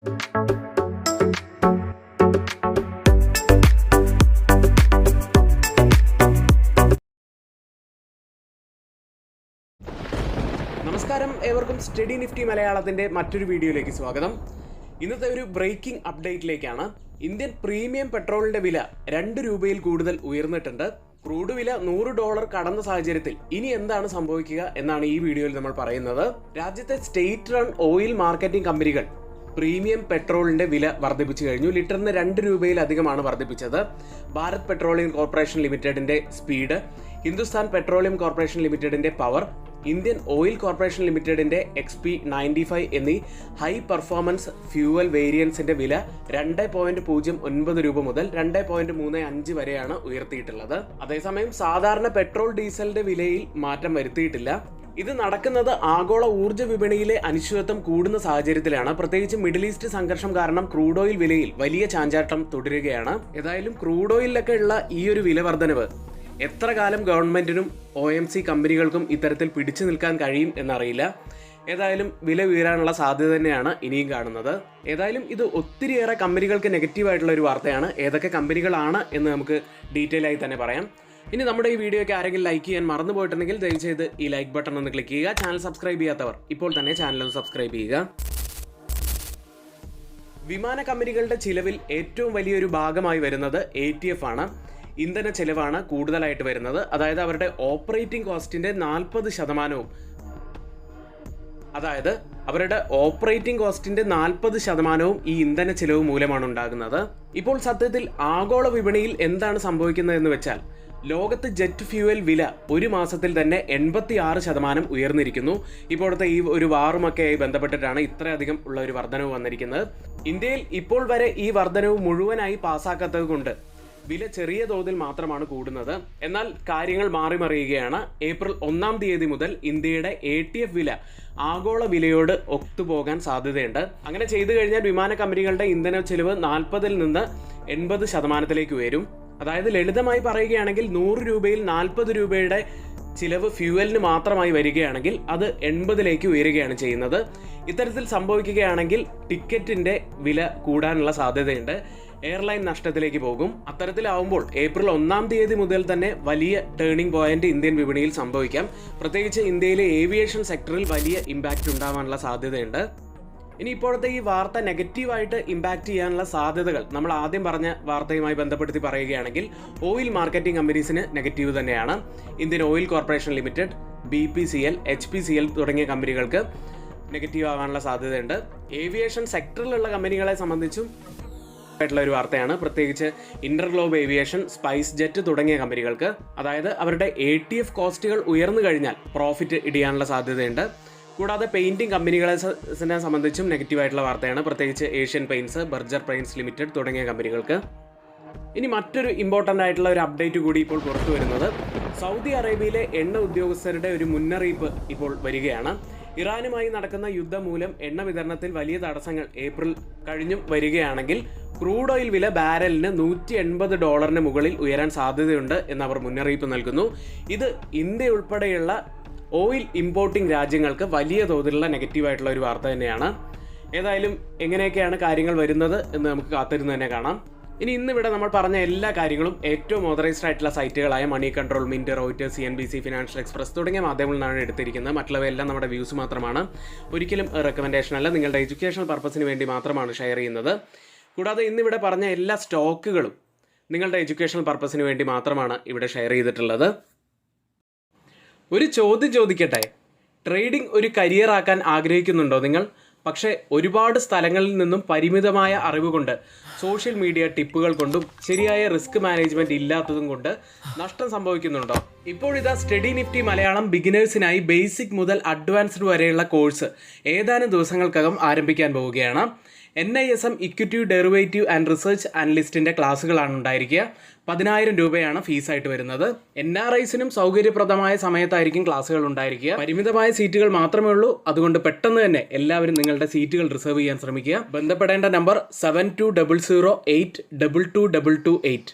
നമസ്കാരം, ഏവർക്കും study Nifty മലയാളത്തിൻ്റെ മറ്റൊരു വീഡിയോയിലേക്ക് സ്വാഗതം. ഇന്നത്തെ ഒരു ബ്രേക്കിംഗ് അപ്ഡേറ്റിലേക്കാണ്. ഇന്ത്യൻ പ്രീമിയം പെട്രോളിന്റെ വില 2 രൂപയിൽ കൂടുതൽ ഉയർന്നിട്ടുണ്ട്. ക്രൂഡ് വില $100 കടന്ന സാഹചര്യത്തിൽ ഇനി എന്താണ് സംഭവിക്കുക എന്നാണ് ഈ വീഡിയോയിൽ നമ്മൾ പറയുന്നത്. രാജ്യത്തെ സ്റ്റേറ്റ് റൺ ഓയിൽ മാർക്കറ്റിംഗ് കമ്പനികൾ പ്രീമിയം പെട്രോളിന്റെ വില വർദ്ധിപ്പിച്ചു കഴിഞ്ഞു. ലിറ്ററിന് 2 രൂപയിലധികമാണ് വർദ്ധിപ്പിച്ചത്. ഭാരത് പെട്രോളിയം കോർപ്പറേഷൻ ലിമിറ്റഡിന്റെ സ്പീഡ്, ഹിന്ദുസ്ഥാൻ പെട്രോളിയം കോർപ്പറേഷൻ ലിമിറ്റഡിന്റെ പവർ, ഇന്ത്യൻ ഓയിൽ കോർപ്പറേഷൻ ലിമിറ്റഡിന്റെ XP95 എന്നീ ഹൈ പെർഫോമൻസ് ഫ്യൂവൽ വേരിയൻസിന്റെ വില 2.09 രൂപ മുതൽ 2.35 വരെയാണ് ഉയർത്തിയിട്ടുള്ളത്. അതേസമയം സാധാരണ പെട്രോൾ ഡീസലിന്റെ വിലയിൽ മാറ്റം വരുത്തിയിട്ടില്ല. ഇത് നടക്കുന്നത് ആഗോള ഊർജ്ജ വിപണിയിലെ അനിശ്ചിതത്വം കൂടുന്ന സാഹചര്യത്തിലാണ്. പ്രത്യേകിച്ച് മിഡിൽ ഈസ്റ്റ് സംഘർഷം കാരണം ക്രൂഡ് ഓയിൽ വിലയിൽ വലിയ ചാഞ്ചാട്ടം തുടരുകയാണ്. ഏതായാലും ക്രൂഡ് ഓയിലൊക്കെ ഉള്ള ഈ ഒരു വില വർധനവ് എത്ര കാലം ഗവൺമെന്റിനും OMC കമ്പനികൾക്കും ഇത്തരത്തിൽ പിടിച്ചു നിൽക്കാൻ കഴിയും എന്നറിയില്ല. ഏതായാലും വില ഉയരാനുള്ള സാധ്യത തന്നെയാണ് ഇനിയും കാണുന്നത്. ഏതായാലും ഇത് ഒത്തിരിയേറെ കമ്പനികൾക്ക് നെഗറ്റീവായിട്ടുള്ള ഒരു വാർത്തയാണ്. ഏതൊക്കെ കമ്പനികളാണ് എന്ന് നമുക്ക് ഡീറ്റെയിൽ ആയി തന്നെ പറയാം. ഇനി നമ്മുടെ ഈ വീഡിയോയ്ക്ക് ആരെങ്കിലും ലൈക്ക് ചെയ്യാൻ മറന്നു പോയിട്ടുണ്ടെങ്കിൽ ദയവുചെയ്ത് ഈ ലൈക്ക് ബട്ടൺ ഒന്ന് ക്ലിക്ക് ചെയ്യുക. ചാനൽ സബ്സ്ക്രൈബ് ചെയ്യാത്തവർ ഇപ്പോൾ തന്നെ ചാനൽ ഒന്ന് സബ്സ്ക്രൈബ് ചെയ്യുക. വിമാന കമ്പനികളുടെ ചിലവിൽ ഏറ്റവും വലിയൊരു ഭാഗമായി വരുന്നത് ATF ആണ്. ഇന്ധന ചെലവാണ് കൂടുതലായിട്ട് വരുന്നത്. അതായത് അവരുടെ ഓപ്പറേറ്റിംഗ് കോസ്റ്റിന്റെ 40%, ഈ ഇന്ധന ചെലവ് മൂലമാണ് ഉണ്ടാകുന്നത്. ഇപ്പോൾ സത്യത്തിൽ ആഗോള വിപണിയിൽ എന്താണ് സംഭവിക്കുന്നതെന്ന് വെച്ചാൽ, ലോകത്ത് ജെറ്റ് ഫ്യൂവൽ വില ഒരു മാസത്തിൽ തന്നെ 86% ഉയർന്നിരിക്കുന്നു. ഇപ്പോഴത്തെ ഈ ഒരു വാറുമൊക്കെയായി ബന്ധപ്പെട്ടിട്ടാണ് ഇത്രയധികം ഉള്ള ഒരു വർധനവ് വന്നിരിക്കുന്നത്. ഇന്ത്യയിൽ ഇപ്പോൾ വരെ ഈ വർധനവ് മുഴുവനായി പാസ്സാക്കാത്തത് കൊണ്ട് വില ചെറിയ തോതിൽ മാത്രമാണ് കൂടുന്നത്. എന്നാൽ കാര്യങ്ങൾ മാറിമറിയുകയാണ്. ഏപ്രിൽ 1-ാം തീയതി മുതൽ ഇന്ത്യയുടെ ATF വില ആഗോള വിലയോട് ഒത്തുപോകാൻ സാധ്യതയുണ്ട്. അങ്ങനെ ചെയ്തു കഴിഞ്ഞാൽ വിമാന കമ്പനികളുടെ ഇന്ധന ചെലവ് 40% നിന്ന് 80% ഉയരും. അതായത് ലളിതമായി പറയുകയാണെങ്കിൽ 100 രൂപയിൽ 40 രൂപയുടെ ചിലവ് ഫ്യൂവലിന് മാത്രമായി വരികയാണെങ്കിൽ അത് 80 ഉയരുകയാണ് ചെയ്യുന്നത്. ഇത്തരത്തിൽ സംഭവിക്കുകയാണെങ്കിൽ ടിക്കറ്റിന്റെ വില കൂടാനുള്ള സാധ്യതയുണ്ട്. എയർലൈൻ നഷ്ടത്തിലേക്ക് പോകും. അത്തരത്തിലാവുമ്പോൾ ഏപ്രിൽ 1-ാം തീയതി മുതൽ തന്നെ വലിയ ടേണിംഗ് പോയിന്റ് ഇന്ത്യൻ വിപണിയിൽ സംഭവിക്കാം. പ്രത്യേകിച്ച് ഇന്ത്യയിലെ ഏവിയേഷൻ സെക്ടറിൽ വലിയ ഇമ്പാക്റ്റ് ഉണ്ടാവാനുള്ള സാധ്യതയുണ്ട്. ഇനി ഇപ്പോഴത്തെ ഈ വാർത്ത നെഗറ്റീവായിട്ട് ഇമ്പാക്ട് ചെയ്യാനുള്ള സാധ്യതകൾ നമ്മൾ ആദ്യം പറഞ്ഞ വാർത്തയുമായി ബന്ധപ്പെടുത്തി പറയുകയാണെങ്കിൽ ഓയിൽ മാർക്കറ്റിംഗ് കമ്പനീസിന് നെഗറ്റീവ് തന്നെയാണ്. Indian oil corporation limited, BPCL, HPCL തുടങ്ങിയ കമ്പനികൾക്ക് നെഗറ്റീവ് ആകാനുള്ള സാധ്യതയുണ്ട്. ഏവിയേഷൻ സെക്ടറിലുള്ള കമ്പനികളെ സംബന്ധിച്ചും ആയിട്ടുള്ള ഒരു വാർത്തയാണ്. പ്രത്യേകിച്ച് ഇന്റർഗ്ലോബ് ഏവിയേഷൻ, സ്പൈസ് ജെറ്റ് തുടങ്ങിയ കമ്പനികൾക്ക്, അതായത് അവരുടെ ATF കോസ്റ്റുകൾ ഉയർന്നു കഴിഞ്ഞാൽ പ്രോഫിറ്റ് ഇടിയാനുള്ള സാധ്യതയുണ്ട്. കൂടാതെ പെയിന്റിംഗ് കമ്പനികളെ സംബന്ധിച്ചും നെഗറ്റീവായിട്ടുള്ള വാർത്തയാണ്. പ്രത്യേകിച്ച് Asian paints, Berger paints limited തുടങ്ങിയ കമ്പനികൾക്ക്. ഇനി മറ്റൊരു ഇമ്പോർട്ടൻ്റ് ആയിട്ടുള്ള ഒരു അപ്ഡേറ്റ് കൂടി ഇപ്പോൾ പുറത്തു വരുന്നത്, സൗദി അറേബ്യയിലെ എണ്ണ ഉദ്യോഗസ്ഥരുടെ ഒരു മുന്നറിയിപ്പ് ഇപ്പോൾ വരികയാണ്. ഇറാനുമായി നടക്കുന്ന യുദ്ധം മൂലം എണ്ണ വിതരണത്തിൽ വലിയ തടസ്സങ്ങൾ ഏപ്രിൽ കഴിഞ്ഞും വരികയാണെങ്കിൽ ക്രൂഡ് ഓയിൽ വില ബാരലിന് $180 മുകളിൽ ഉയരാൻ സാധ്യതയുണ്ട് എന്നവർ മുന്നറിയിപ്പ് നൽകുന്നു. ഇത് ഇന്ത്യ ഉൾപ്പെടെയുള്ള ഓയിൽ ഇമ്പോർട്ടിംഗ് രാജ്യങ്ങൾക്ക് വലിയ തോതിലുള്ള നെഗറ്റീവായിട്ടുള്ള ഒരു വാർത്ത തന്നെയാണ്. ഏതായാലും എങ്ങനെയൊക്കെയാണ് കാര്യങ്ങൾ വരുന്നത് എന്ന് നമുക്ക് കാത്തിരുന്ന് തന്നെ കാണാം. ഇനി ഇന്നിവിടെ നമ്മൾ പറഞ്ഞ എല്ലാ കാര്യങ്ങളും ഏറ്റവും ഓതറൈസ്ഡ് ആയിട്ടുള്ള സൈറ്റുകളായ money control, mint, Reuters, CNBC, financial express തുടങ്ങിയ മാധ്യമങ്ങളിൽ നിന്നാണ് എടുത്തിരിക്കുന്നത്. മറ്റുള്ളവയെല്ലാം നമ്മുടെ വ്യൂസ് മാത്രമാണ്. ഒരിക്കലും റെക്കമെൻഡേഷൻ അല്ല, നിങ്ങളുടെ എഡ്യൂക്കേഷണൽ പർപ്പസിന് വേണ്ടി മാത്രമാണ് ഷെയർ ചെയ്യുന്നത്. കൂടാതെ ഇന്നിവിടെ പറഞ്ഞ എല്ലാ സ്റ്റോക്കുകളും നിങ്ങളുടെ എഡ്യൂക്കേഷണൽ പർപ്പസിന് വേണ്ടി മാത്രമാണ് ഇവിടെ ഷെയർ ചെയ്തിട്ടുള്ളത്. ഒരു ചോദ്യം ചോദിക്കട്ടെ, ട്രേഡിംഗ് ഒരു കരിയർ ആക്കാൻ ആഗ്രഹിക്കുന്നുണ്ടോ നിങ്ങൾ? പക്ഷേ ഒരുപാട് സ്ഥലങ്ങളിൽ നിന്നും പരിമിതമായ അറിവ് കൊണ്ട്, സോഷ്യൽ മീഡിയ ടിപ്പുകൾ കൊണ്ടും ശരിയായ റിസ്ക് മാനേജ്മെന്റ് ഇല്ലാത്തതും കൊണ്ട് നഷ്ടം സംഭവിക്കുന്നുണ്ടോ? ഇപ്പോഴിതാ സ്റ്റഡി നിഫ്റ്റി മലയാളം ബിഗിനേഴ്സിനായി ബേസിക് മുതൽ അഡ്വാൻസ്ഡ് വരെയുള്ള കോഴ്സ് ഏതാനും ദിവസങ്ങൾക്കകം ആരംഭിക്കാൻ പോവുകയാണ്. NISM equity derivative and research അനലിസ്റ്റിന്റെ ക്ലാസ്സുകളാണ് ഉണ്ടായിരിക്കുക. 10,000 രൂപയാണ് ഫീസായിട്ട് വരുന്നത്. NRIസിനും സൗകര്യപ്രദമായ സമയത്തായിരിക്കും ക്ലാസ്സുകൾ ഉണ്ടായിരിക്കുക. പരിമിതമായ സീറ്റുകൾ മാത്രമേ ഉള്ളൂ. അതുകൊണ്ട് പെട്ടെന്ന് തന്നെ എല്ലാവരും നിങ്ങളുടെ സീറ്റുകൾ റിസർവ് ചെയ്യാൻ ശ്രമിക്കുക. ബന്ധപ്പെടേണ്ട നമ്പർ 7200822228.